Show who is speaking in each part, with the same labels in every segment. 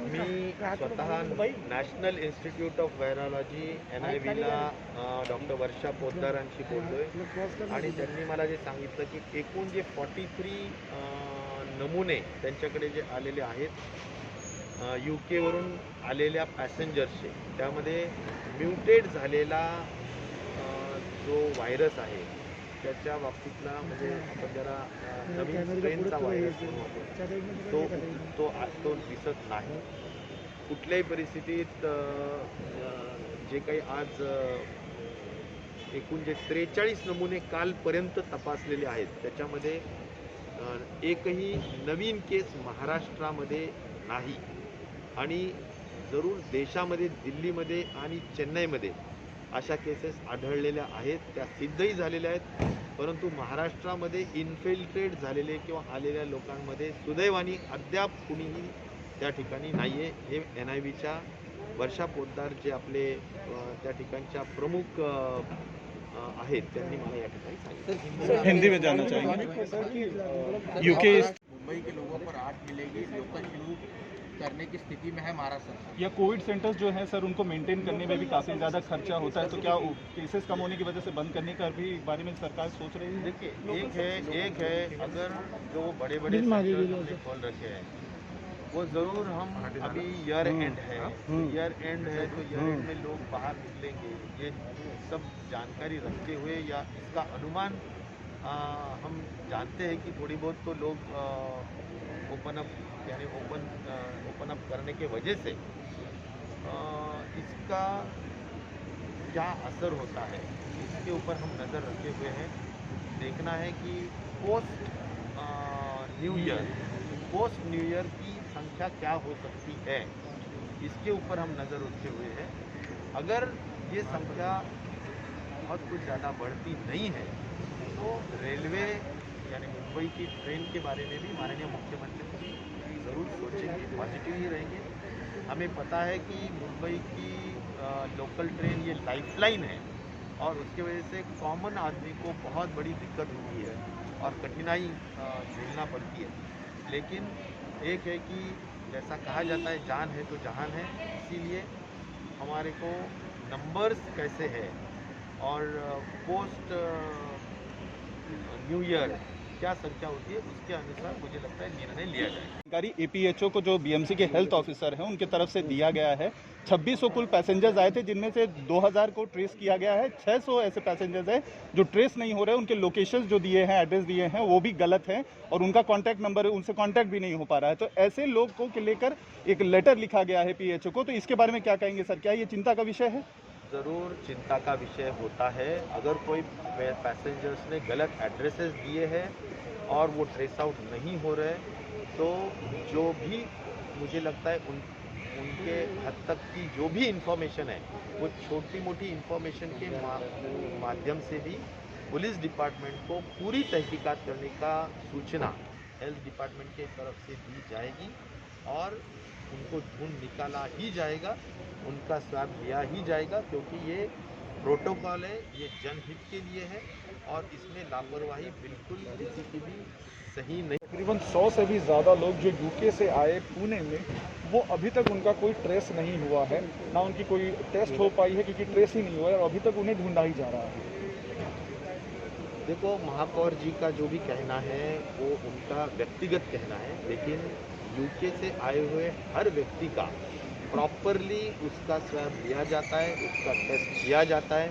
Speaker 1: मी स्वतः national institute of virology NIVला doctor Varsha पोद्दारांशी बोलतोय आणि त्यांनी मला जे सांगितलं की एकूण जे 43 नमुने त्यांच्याकडे जे आलेले आहेत UK वरून आलेल्या पॅसेंजर्सचे, त्यामध्ये म्युटेट झालेला जो व्हायरस आहे त्याच्या बाबतीतला म्हणजे आपण जरा नवीन स्ट्रेनचा व्हायरस तो दिसत नाही. कुठल्याही परिस्थितीत जे काही आज एकूण जे 43 नमुने कालपर्यंत तपासलेले आहेत त्याच्यामध्ये एकही नवीन केस महाराष्ट्रामध्ये नाही आणि जरूर देशामध्ये दिल्लीमध्ये आणि चेन्नईमध्ये अशा केसेस आढळलेल्या आहेत, त्या सिद्धही झालेल्या आहेत. परंतु महाराष्ट्रामध्ये इन्फिल्ट्रेट झालेले किंवा आलेल्या लोकांमध्ये सुदैवाने अद्याप कुणीही त्या ठिकाणी नाही आहे. हे NIVच्या वर्षा पोद्दार जे आपले त्या ठिकाणच्या प्रमुख आहेत त्यांनी मला या ठिकाणी सांगितलं.
Speaker 2: हिंदी में जानना चाहिए UK
Speaker 3: मुंबई के लोगों पर आठ मिलेगी, लोकल शुरू करने की स्थिति में है महाराष्ट्र सरकार।
Speaker 2: या कोविड सेंटर्स जो हैं सर उनको मेंटेन करने में भी काफ़ी ज़्यादा खर्चा होता है, तो क्या केसेस कम होने की वजह से बंद करने का भी बारे में सरकार सोच रही है?
Speaker 1: देखिए एक है अगर जो बड़े बड़े सेंटर्स हमने खोल रखे हैं वो ज़रूर हम अभी ईयर एंड है तो ईयर एंड में लोग बाहर निकलेंगे, ये सब जानकारी रखते हुए या इसका अनुमान हम जानते हैं कि थोड़ी बहुत तो लोग ओपन अप यानी ओपन अप करने के वजह से इसका क्या असर होता है इसके ऊपर हम नज़र रखे हुए हैं. देखना है कि पोस्ट न्यू ईयर की संख्या क्या हो सकती है, इसके ऊपर हम नज़र रखे हुए हैं. अगर ये संख्या बहुत कुछ ज़्यादा बढ़ती नहीं है तो रेलवे यानी मुंबई की ट्रेन के बारे में भी माननीय मुख्यमंत्री ज़रूर सोचेंगे, पॉजिटिव ही रहेंगे. हमें पता है कि मुंबई की लोकल ट्रेन ये लाइफलाइन है और उसके वजह से कॉमन आदमी को बहुत बड़ी दिक्कत होती है और कठिनाई झेलना पड़ती है. लेकिन एक है कि जैसा कहा जाता है जान है तो जहान है, इसीलिए हमारे को नंबर्स कैसे है और पोस्ट न्यू ईयर क्या संख्या होती है उसके अनुसार मुझे लगता है निर्णय लिया जाए.
Speaker 2: जानकारी APHO को जो BMC के हेल्थ ऑफिसर हैं उनकी तरफ से दिया गया है. 2600 कुल पैसेंजर्स आए थे जिनमें से 2000 को ट्रेस किया गया है. 600 ऐसे पैसेंजर्स हैं जो ट्रेस नहीं हो रहे, उनके लोकेशंस जो दिए हैं, एड्रेस दिए हैं वो भी गलत हैं और उनका कॉन्टैक्ट नंबर उनसे कॉन्टैक्ट भी नहीं हो पा रहा है. तो ऐसे लोगों को लेकर एक लेटर लिखा गया है PHO को, तो इसके बारे में क्या कहेंगे सर? क्या ये चिंता का विषय है?
Speaker 1: ज़रूर चिंता का विषय होता है. अगर कोई पैसेंजर्स ने गलत एड्रेसेस दिए हैं और वो ट्रेस आउट नहीं हो रहे तो जो भी मुझे लगता है उनके हद तक की जो भी इंफॉर्मेशन है वो छोटी मोटी इंफॉर्मेशन के माध्यम से भी पुलिस डिपार्टमेंट को पूरी तहकीकात करने का सूचना हेल्थ डिपार्टमेंट के तरफ से दी जाएगी और उनको ढूंढ निकाला ही जाएगा, उनका स्वाब लिया ही जाएगा, क्योंकि ये प्रोटोकॉल है, ये जनहित के लिए है और इसमें लापरवाही बिल्कुल किसी की भी सही नहीं.
Speaker 4: तकरीबन 100 से भी ज़्यादा लोग जो UK से आए पुणे में, वो अभी तक उनका कोई ट्रेस नहीं हुआ है, ना उनकी कोई टेस्ट हो पाई है क्योंकि ट्रेस ही नहीं हुआ है और अभी तक उन्हें ढूंढा ही जा रहा है.
Speaker 1: देखो, महापौर जी का जो भी कहना है वो उनका व्यक्तिगत कहना है, लेकिन UK से आए हुए हर व्यक्ति का प्रॉपरली उसका स्वैब लिया जाता है, उसका टेस्ट किया जाता है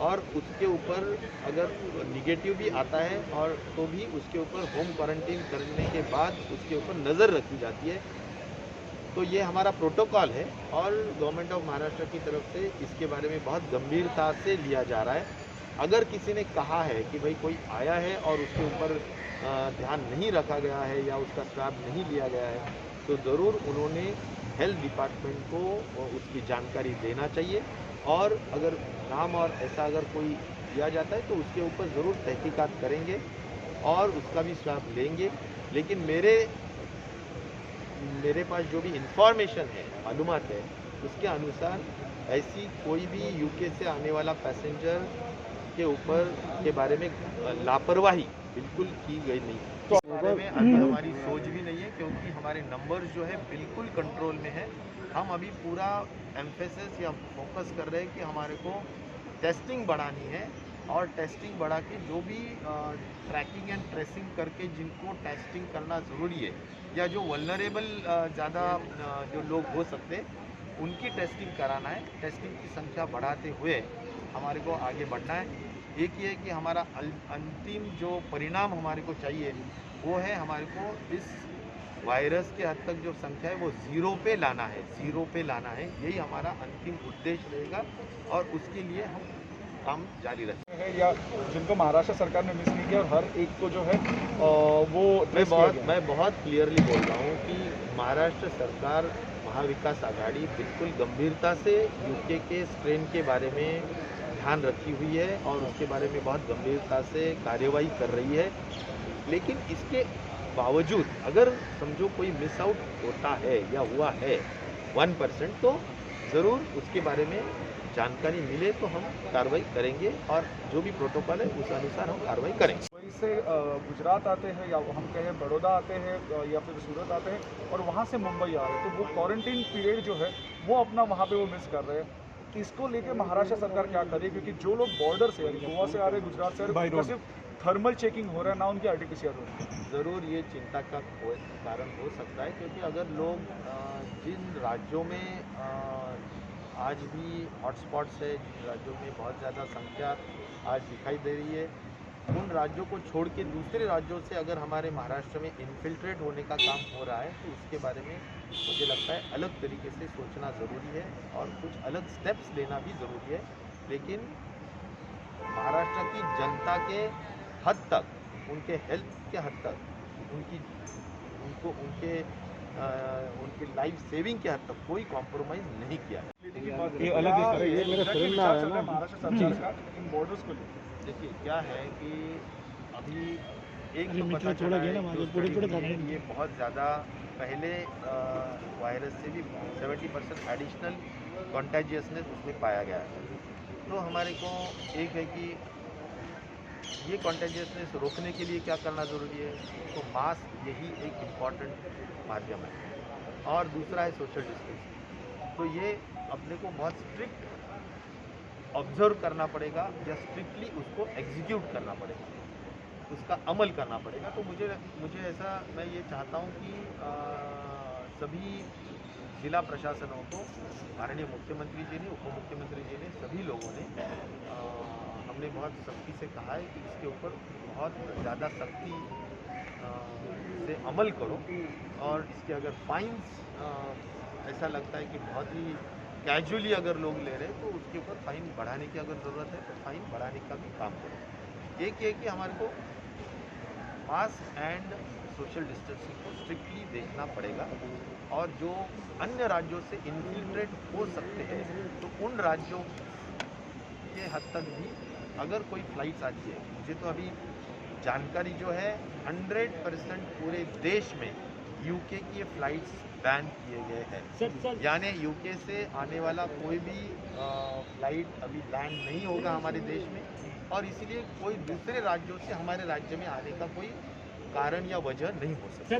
Speaker 1: और उसके ऊपर अगर निगेटिव भी आता है और तो भी उसके ऊपर होम क्वारंटीन करने के बाद उसके ऊपर नज़र रखी जाती है. तो ये हमारा प्रोटोकॉल है और गवर्नमेंट ऑफ महाराष्ट्र की तरफ से इसके बारे में बहुत गंभीरता से लिया जा रहा है. अगर किसी ने कहा है कि भाई कोई आया है और उसके ऊपर ध्यान नहीं रखा गया है या उसका स्वैब नहीं लिया गया है तो ज़रूर उन्होंने हेल्थ डिपार्टमेंट को उसकी जानकारी देना चाहिए और अगर नाम और ऐसा अगर कोई दिया जाता है तो उसके ऊपर ज़रूर तहकीकात करेंगे और उसका भी स्वैब लेंगे. लेकिन मेरे पास जो भी इंफॉर्मेशन है, मालूमात है, उसके अनुसार ऐसी कोई भी UK से आने वाला पैसेंजर के ऊपर के बारे में लापरवाही बिल्कुल की गई नहीं. तो इस बारे में अभी हमारी सोच भी नहीं है क्योंकि हम हमारे नंबर्स जो है बिल्कुल कंट्रोल में है। हम अभी पूरा एम्फेसिस या फोकस कर रहे हैं कि हमारे को टेस्टिंग बढ़ानी है, और टेस्टिंग बढ़ा के जो भी ट्रैकिंग एंड ट्रेसिंग करके जिनको टेस्टिंग करना ज़रूरी है, या जो वल्नरेबल ज़्यादा जो लोग हो सकते हैं उनकी टेस्टिंग कराना है। टेस्टिंग की संख्या बढ़ाते हुए हमारे को आगे बढ़ना है। एक ये है कि हमारा अंतिम जो परिणाम हमारे को चाहिए वो है हमारे को इस वायरस के हद तक जो संख्या है वो ज़ीरो पे लाना है, ज़ीरो पे लाना है। यही हमारा अंतिम उद्देश्य रहेगा और उसके लिए हम काम जारी रखेंगे।
Speaker 4: है या जिनको महाराष्ट्र सरकार ने मिस नहीं किया और हर एक को जो है वो
Speaker 1: मैं बहुत क्लियरली बोल रहा हूँ कि महाराष्ट्र सरकार महाविकास आघाड़ी बिल्कुल गंभीरता से यूके के स्ट्रेन के बारे में ध्यान रखी हुई है और उसके बारे में बहुत गंभीरता से कार्यवाही कर रही है। लेकिन इसके बावजूद अगर समझो कोई मिस आउट होता है या हुआ है 1%, तो ज़रूर उसके बारे में जानकारी मिले तो हम कार्रवाई करेंगे और जो भी प्रोटोकॉल है उस अनुसार हम कार्रवाई करेंगे।
Speaker 4: वहीं से गुजरात आते हैं या हम कहें बड़ौदा आते हैं या फिर सूरत आते हैं और वहाँ से मुंबई आ रहे हैं, तो वो क्वारंटीन पीरियड जो है वो अपना वहाँ पे वो मिस कर रहे हैं। इसको लेके महाराष्ट्र सरकार क्या करे, क्योंकि जो लोग बॉर्डर से गोवा से आ रहे हैं, गुजरात से आ रहे हैं, उनका सिर्फ थर्मल चेकिंग हो रहा है, ना उनकी आरटीपीसीआर हो रही है।
Speaker 1: ज़रूर ये चिंता का कारण हो सकता है, क्योंकि अगर लोग जिन राज्यों में आज भी हॉटस्पॉट्स है, जिन राज्यों में बहुत ज़्यादा संख्या आज दिखाई दे रही है, उन राज्यों को छोड़ के दूसरे राज्यों से अगर हमारे महाराष्ट्र में इन्फिल्ट्रेट होने का काम हो रहा है तो उसके बारे में मुझे लगता है अलग तरीके से सोचना ज़रूरी है और कुछ अलग स्टेप्स लेना भी ज़रूरी है। लेकिन महाराष्ट्र की जनता के हद तक, उनके हेल्थ के हद तक, उनके लाइफ सेविंग के हद तक कोई कॉम्प्रोमाइज़ नहीं किया है।
Speaker 2: ये अलग
Speaker 4: ये मेरा फिल्म ना है ना महाराष्ट्र सरकार का इन बॉर्डर्स को लेकर।
Speaker 1: देखिए क्या है कि अभी एक तो पता चला है जो स्टडी है, ये बहुत ज़्यादा पहले वायरस से भी 70% एडिशनल कॉन्टेजियसनेस उसमें पाया गया है। तो हमारे को एक है कि ये कॉन्टेजियसनेस रोकने के लिए क्या करना ज़रूरी है, तो मास्क यही एक इम्पॉर्टेंट माध्यम है और दूसरा है सोशल डिस्टेंसिंग। तो ये अपने को बहुत स्ट्रिक्ट ऑब्जर्व करना पड़ेगा या स्ट्रिक्टली उसको एग्जीक्यूट करना पड़ेगा, उसका अमल करना पड़ेगा। तो मुझे ऐसा मैं ये चाहता हूँ कि सभी जिला प्रशासनों को, माननीय मुख्यमंत्री जी ने, उप मुख्यमंत्री जी ने, सभी लोगों ने हमने बहुत सख्ती से कहा है कि इसके ऊपर बहुत ज़्यादा सख्ती से अमल करो और इसके अगर फाइन्स ऐसा लगता है कि बहुत ही कैजुअली अगर लोग ले रहे हैं तो उसके ऊपर फाइन बढ़ाने की अगर ज़रूरत है तो फाइन बढ़ाने का भी काम करो। एक ये कि हमारे को मास्क एंड सोशल डिस्टेंसिंग को स्ट्रिक्टली देखना पड़ेगा और जो अन्य राज्यों से इन्फिल्ट्रेट हो सकते हैं तो उन राज्यों के हद तक भी अगर कोई फ्लाइट्स आती है, मुझे तो अभी जानकारी जो है 100% पूरे देश में यूके की फ़्लाइट्स बैन किए गए हैं, यानी यूके से आने वाला कोई भी फ़्लाइट अभी लैंड नहीं होगा हमारे देश में और इसीलिए कोई दूसरे राज्यों से हमारे राज्य में आने का कोई कारण या वजह नहीं हो सकता।